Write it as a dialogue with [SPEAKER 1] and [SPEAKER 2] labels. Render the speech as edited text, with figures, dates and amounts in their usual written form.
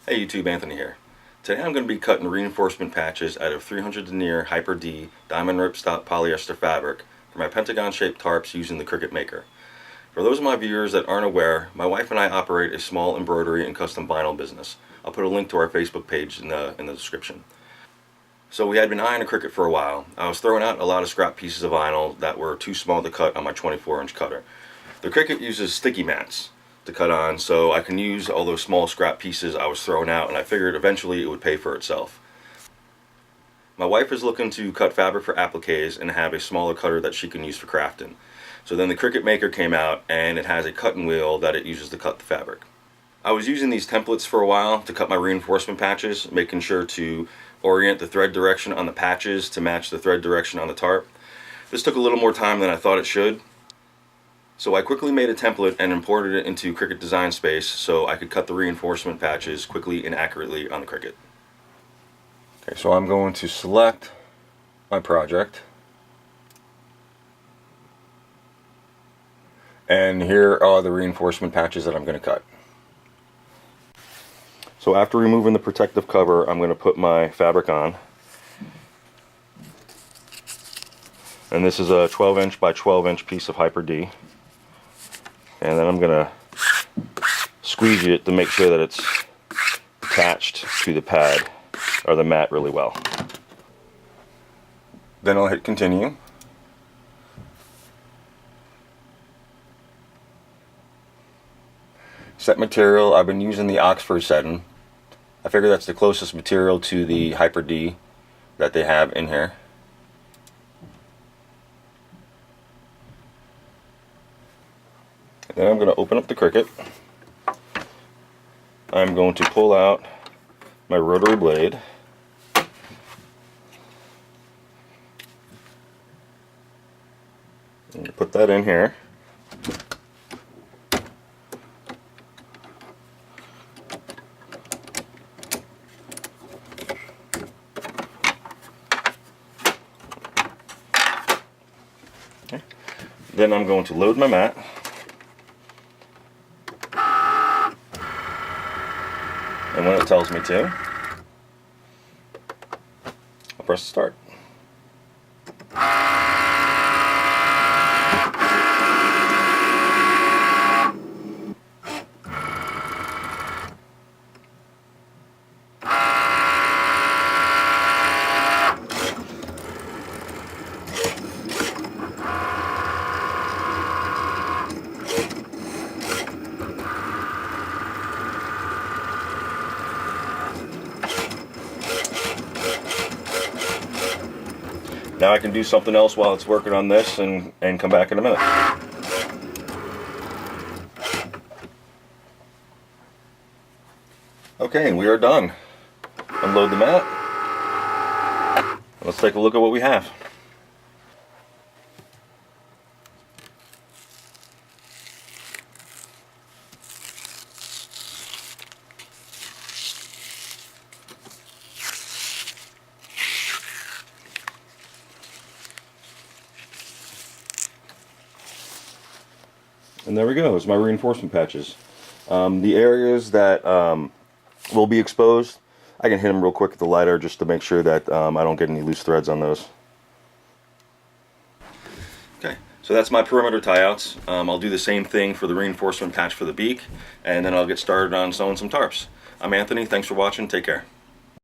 [SPEAKER 1] Hey YouTube, Anthony here. Today I'm going to be cutting reinforcement patches out of 300 denier Hyper D diamond ripstop polyester fabric for my pentagon shaped tarps using the Cricut Maker. For those of my viewers that aren't aware, my wife and I operate a small embroidery and custom vinyl business. I'll put a link to our Facebook page in the description. So we had been eyeing a Cricut for a while. I was throwing out a lot of scrap pieces of vinyl that were too small to cut on my 24-inch cutter. The Cricut uses sticky mats to cut on, so I can use all those small scrap pieces I was throwing out, and I figured eventually it would pay for itself. My wife is looking to cut fabric for appliques and have a smaller cutter that she can use for crafting. So then the Cricut Maker came out, and it has a cutting wheel that it uses to cut the fabric. I was using these templates for a while to cut my reinforcement patches, making sure to orient the thread direction on the patches to match the thread direction on the tarp. This took a little more time than I thought it should. So I quickly made a template and imported it into Cricut Design Space so I could cut the reinforcement patches quickly and accurately on the Cricut. Okay, so I'm going to select my project. And here are the reinforcement patches that I'm going to cut. So after removing the protective cover, I'm going to put my fabric on. And this is a 12-inch by 12-inch piece of Hyper D. And then I'm going to squeegee it to make sure that it's attached to the pad or the mat really well. Then I'll hit continue. Set material, I've been using the Oxford setting. I figure that's the closest material to the Hyper D that they have in here. Then I'm going to open up the Cricut. I'm going to pull out my rotary blade. And put that in here. Okay. Then I'm going to load my mat. And when it tells me to, I'll press start. Now I can do something else while it's working on this and come back in a minute. Okay, and we are done. Unload the mat. Let's take a look at what we have. And there we go, it's my reinforcement patches. The areas that will be exposed, I can hit them real quick with the lighter just to make sure that I don't get any loose threads on those. Okay, so that's my perimeter tie-outs. I'll do the same thing for the reinforcement patch for the beak, and then I'll get started on sewing some tarps. I'm Anthony, thanks for watching, take care.